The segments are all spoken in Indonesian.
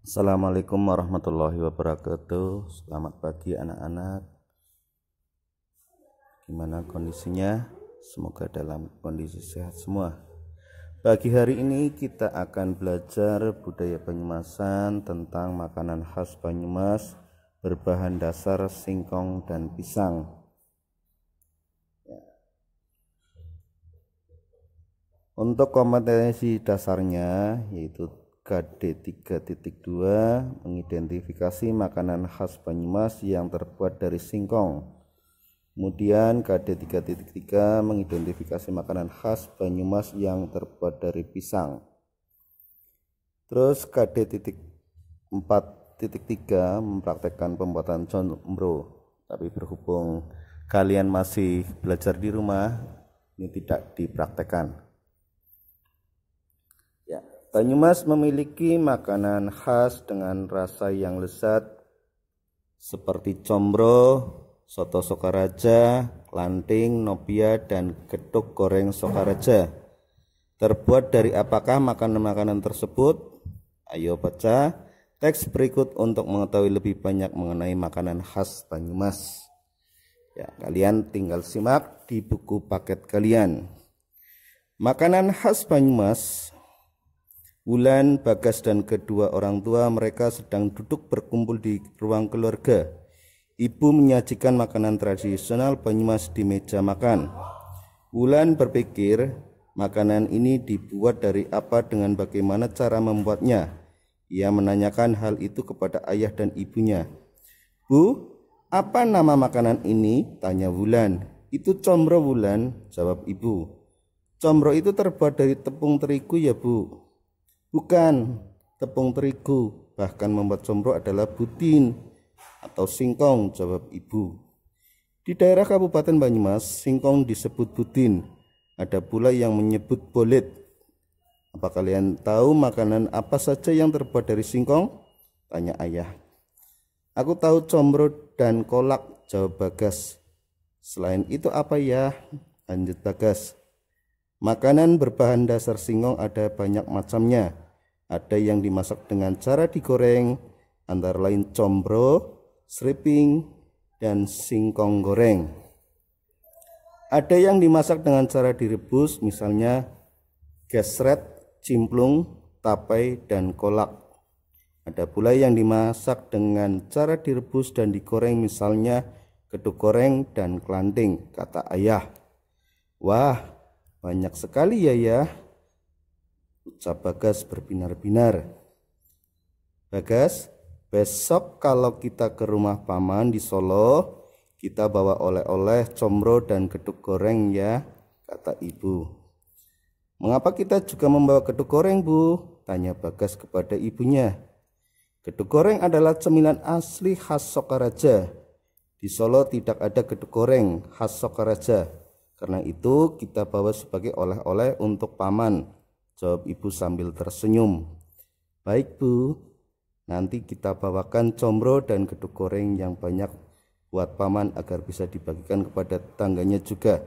Assalamualaikum warahmatullahi wabarakatuh. Selamat pagi anak-anak. Gimana kondisinya? Semoga dalam kondisi sehat semua. Pagi hari ini kita akan belajar budaya Banyumasan tentang makanan khas Banyumas berbahan dasar singkong dan pisang. Untuk kompetensi dasarnya yaitu KD 3.2 mengidentifikasi makanan khas Banyumas yang terbuat dari singkong. Kemudian KD 3.3 mengidentifikasi makanan khas Banyumas yang terbuat dari pisang. Terus KD 4.3 mempraktekkan pembuatan combro. Tapi berhubung kalian masih belajar di rumah, ini tidak dipraktekkan. Banyumas memiliki makanan khas dengan rasa yang lezat seperti combro, soto Sokaraja, lanting, nopia, dan geduk goreng Sokaraja. Terbuat dari apakah makanan-makanan tersebut? Ayo baca teks berikut untuk mengetahui lebih banyak mengenai makanan khas Banyumas. Kalian tinggal simak di buku paket kalian. Makanan khas Banyumas. Wulan, Bagas, dan kedua orang tua mereka sedang duduk berkumpul di ruang keluarga. Ibu menyajikan makanan tradisional Banyumas di meja makan. Wulan berpikir, makanan ini dibuat dari apa dengan bagaimana cara membuatnya. Ia menanyakan hal itu kepada ayah dan ibunya. Bu, apa nama makanan ini? Tanya Wulan. Itu combro, Wulan, jawab ibu. Combro itu terbuat dari tepung terigu ya, Bu? Bukan tepung terigu, bahkan membuat combro adalah budin atau singkong, jawab ibu. Di daerah Kabupaten Banyumas, singkong disebut budin. Ada pula yang menyebut bolet. Apa kalian tahu makanan apa saja yang terbuat dari singkong? Tanya ayah. Aku tahu combro dan kolak, jawab Bagas. Selain itu apa ya? Lanjut Bagas. Makanan berbahan dasar singkong ada banyak macamnya. Ada yang dimasak dengan cara digoreng, antara lain combro, seriping, dan singkong goreng. Ada yang dimasak dengan cara direbus, misalnya gesret, cimplung, tapai, dan kolak. Ada pula yang dimasak dengan cara direbus dan digoreng, misalnya geduk goreng dan kelanting, kata ayah. Wah, banyak sekali ya, ucap Bagas berbinar-binar. Bagas, besok kalau kita ke rumah paman di Solo, kita bawa oleh-oleh combro dan geduk goreng ya, kata ibu. Mengapa kita juga membawa geduk goreng, Bu? Tanya Bagas kepada ibunya. Geduk goreng adalah cemilan asli khas Sokaraja. Di Solo tidak ada geduk goreng khas Sokaraja. Karena itu kita bawa sebagai oleh-oleh untuk paman, jawab ibu sambil tersenyum. Baik Bu, nanti kita bawakan combro dan geduk goreng yang banyak buat paman agar bisa dibagikan kepada tetangganya juga,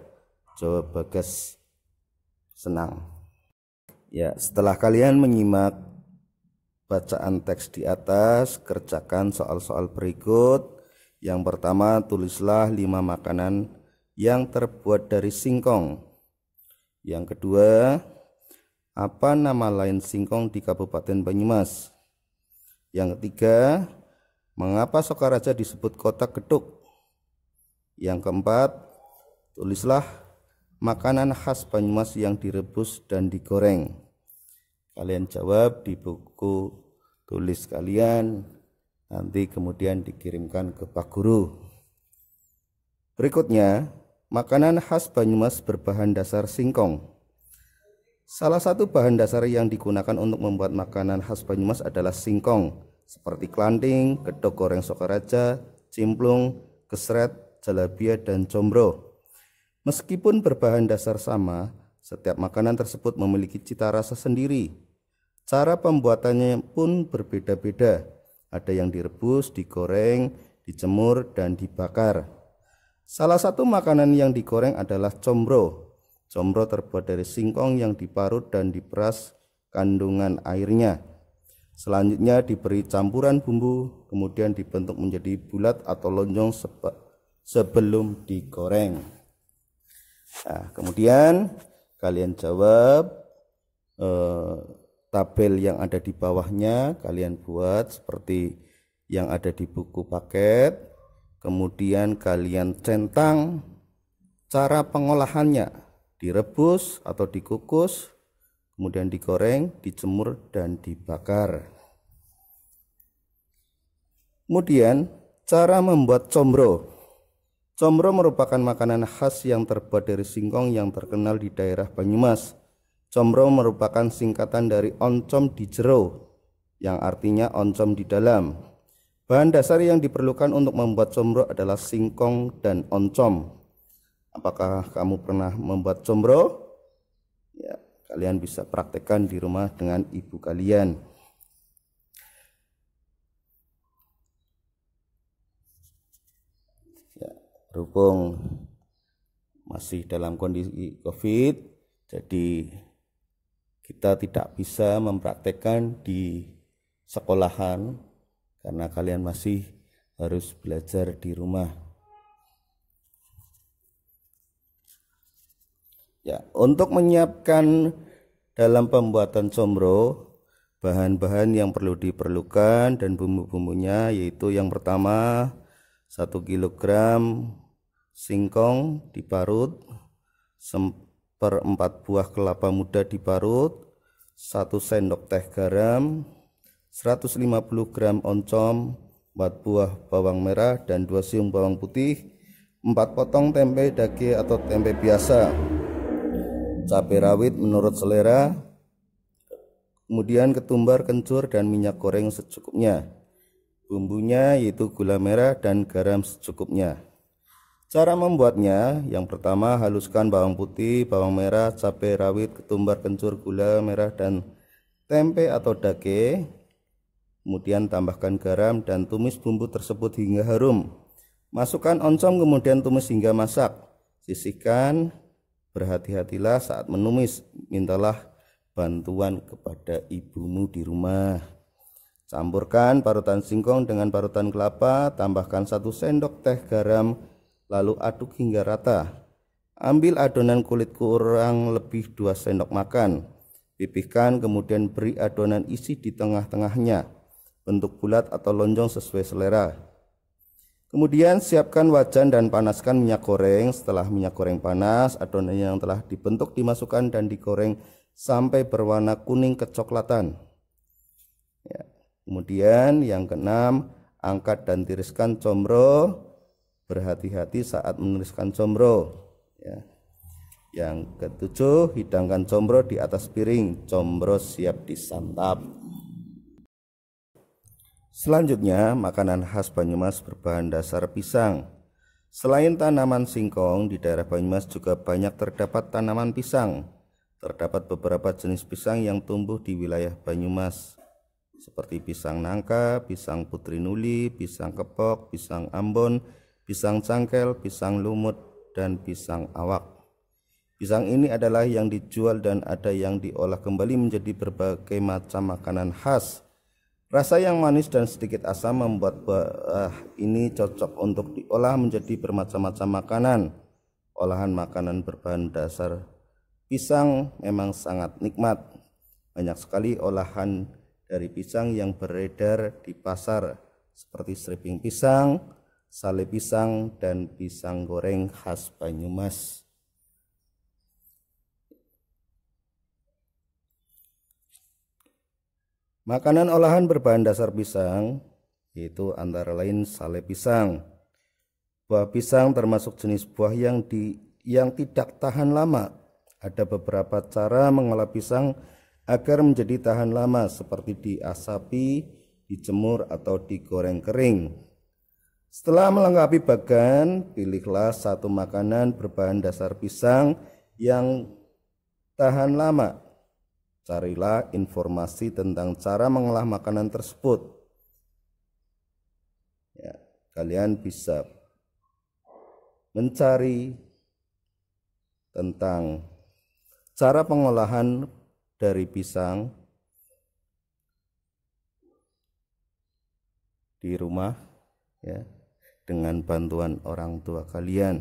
jawab Bagas senang. Setelah kalian menyimak bacaan teks di atas, kerjakan soal-soal berikut. Yang pertama, tulislah 5 makanan yang terbuat dari singkong. Yang kedua, apa nama lain singkong di Kabupaten Banyumas? Yang ketiga, mengapa Sokaraja disebut kota geduk? Yang keempat, tulislah makanan khas Banyumas yang direbus dan digoreng. Kalian jawab di buku tulis kalian, nanti kemudian dikirimkan ke Pak Guru. Berikutnya, makanan khas Banyumas berbahan dasar singkong. Salah satu bahan dasar yang digunakan untuk membuat makanan khas Banyumas adalah singkong, seperti kelanting, gedok goreng Sokaraja, cimplung, gesret, jalabia, dan combro. Meskipun berbahan dasar sama, setiap makanan tersebut memiliki cita rasa sendiri. Cara pembuatannya pun berbeda-beda. Ada yang direbus, digoreng, dijemur, dan dibakar. Salah satu makanan yang digoreng adalah combro. Combro terbuat dari singkong yang diparut dan diperas kandungan airnya. Selanjutnya diberi campuran bumbu, kemudian dibentuk menjadi bulat atau lonjong sebelum digoreng. Nah, kemudian kalian jawab tabel yang ada di bawahnya, kalian buat seperti yang ada di buku paket. Kemudian kalian centang cara pengolahannya, direbus atau dikukus, kemudian digoreng, dijemur, dan dibakar. Kemudian cara membuat combro. Combro merupakan makanan khas yang terbuat dari singkong yang terkenal di daerah Banyumas. Combro merupakan singkatan dari oncom di jero, yang artinya oncom di dalam. Bahan dasar yang diperlukan untuk membuat combro adalah singkong dan oncom. Apakah kamu pernah membuat combro? Ya, kalian bisa praktekkan di rumah dengan ibu kalian. Ya, berhubung masih dalam kondisi COVID, jadi kita tidak bisa mempraktekkan di sekolahan karena kalian masih harus belajar di rumah. Ya, untuk menyiapkan dalam pembuatan combro, bahan-bahan yang perlu diperlukan dan bumbu-bumbunya yaitu yang pertama 1 kg singkong diparut, 1/4 buah kelapa muda diparut, 1 sendok teh garam, 150 gram oncom, 4 buah bawang merah dan 2 siung bawang putih, 4 potong tempe dage atau tempe biasa, cabai rawit menurut selera, kemudian ketumbar, kencur, dan minyak goreng secukupnya. Bumbunya yaitu gula merah dan garam secukupnya. Cara membuatnya, yang pertama haluskan bawang putih, bawang merah, cabai rawit, ketumbar, kencur, gula merah, dan tempe atau dage. Kemudian tambahkan garam dan tumis bumbu tersebut hingga harum. Masukkan oncom kemudian tumis hingga masak. Sisihkan, berhati-hatilah saat menumis, mintalah bantuan kepada ibumu di rumah. Campurkan parutan singkong dengan parutan kelapa, tambahkan 1 sendok teh garam, lalu aduk hingga rata. Ambil adonan kulit kurang lebih 2 sendok makan. Pipihkan kemudian beri adonan isi di tengah-tengahnya, bentuk bulat atau lonjong sesuai selera. Kemudian siapkan wajan dan panaskan minyak goreng. Setelah minyak goreng panas, adonan yang telah dibentuk dimasukkan dan digoreng sampai berwarna kuning kecoklatan. Ya. Kemudian yang keenam, angkat dan tiriskan combro. Berhati-hati saat menuriskan combro. Ya. Yang ketujuh, hidangkan combro di atas piring. Combro siap disantap. Selanjutnya, makanan khas Banyumas berbahan dasar pisang. Selain tanaman singkong, di daerah Banyumas juga banyak terdapat tanaman pisang. Terdapat beberapa jenis pisang yang tumbuh di wilayah Banyumas, seperti pisang nangka, pisang putri nuli, pisang kepok, pisang ambon, pisang cangkel, pisang lumut, dan pisang awak. Pisang ini adalah yang dijual dan ada yang diolah kembali menjadi berbagai macam makanan khas. Rasa yang manis dan sedikit asam membuat buah ini cocok untuk diolah menjadi bermacam-macam makanan. Olahan makanan berbahan dasar pisang memang sangat nikmat. Banyak sekali olahan dari pisang yang beredar di pasar, seperti stripping pisang, sale pisang, dan pisang goreng khas Banyumas. Makanan olahan berbahan dasar pisang yaitu antara lain sale pisang. Buah pisang termasuk jenis buah yang tidak tahan lama. Ada beberapa cara mengolah pisang agar menjadi tahan lama, seperti diasapi, dijemur, atau digoreng kering. Setelah melengkapi bagan, pilihlah satu makanan berbahan dasar pisang yang tahan lama. Carilah informasi tentang cara mengolah makanan tersebut. Ya, kalian bisa mencari tentang cara pengolahan dari pisang di rumah ya, dengan bantuan orang tua kalian.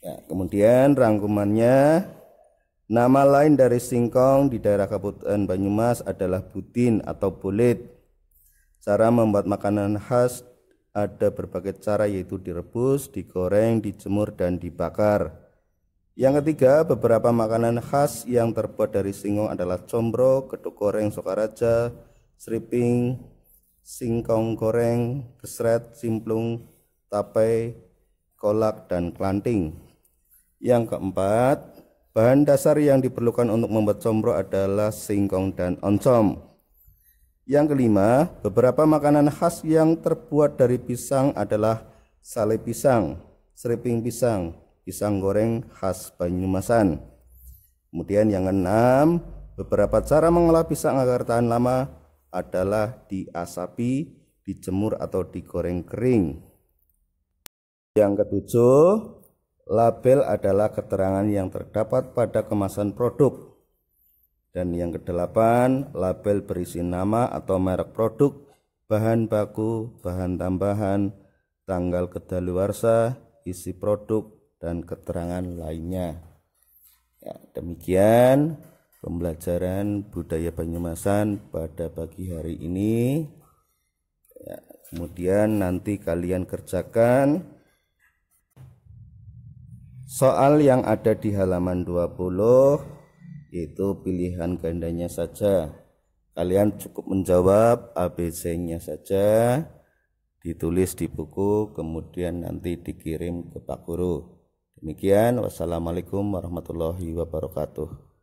Ya, kemudian rangkumannya, nama lain dari singkong di daerah Kabupaten Banyumas adalah budin atau bulit. Cara membuat makanan khas ada berbagai cara, yaitu direbus, digoreng, dijemur, dan dibakar. Yang ketiga, beberapa makanan khas yang terbuat dari singkong adalah combro, geduk goreng Sokaraja, seriping, singkong goreng, gesret, cimplung, tape, kolak, dan kelanting. Yang keempat, bahan dasar yang diperlukan untuk membuat combro adalah singkong dan oncom. Yang kelima, beberapa makanan khas yang terbuat dari pisang adalah sale pisang, seriping pisang, pisang goreng khas Banyumasan. Kemudian yang keenam, beberapa cara mengolah pisang agar tahan lama adalah diasapi, dijemur, atau digoreng kering. Yang ketujuh, label adalah keterangan yang terdapat pada kemasan produk. Dan yang kedelapan, label berisi nama atau merek produk, bahan baku, bahan tambahan, tanggal kedaluarsa, isi produk, dan keterangan lainnya. Ya, demikian pembelajaran budaya Banyumasan pada pagi hari ini. Ya, kemudian nanti kalian kerjakan soal yang ada di halaman 20, yaitu pilihan gandanya saja. Kalian cukup menjawab ABC-nya saja, ditulis di buku, kemudian nanti dikirim ke Pak Guru. Demikian, wassalamualaikum warahmatullahi wabarakatuh.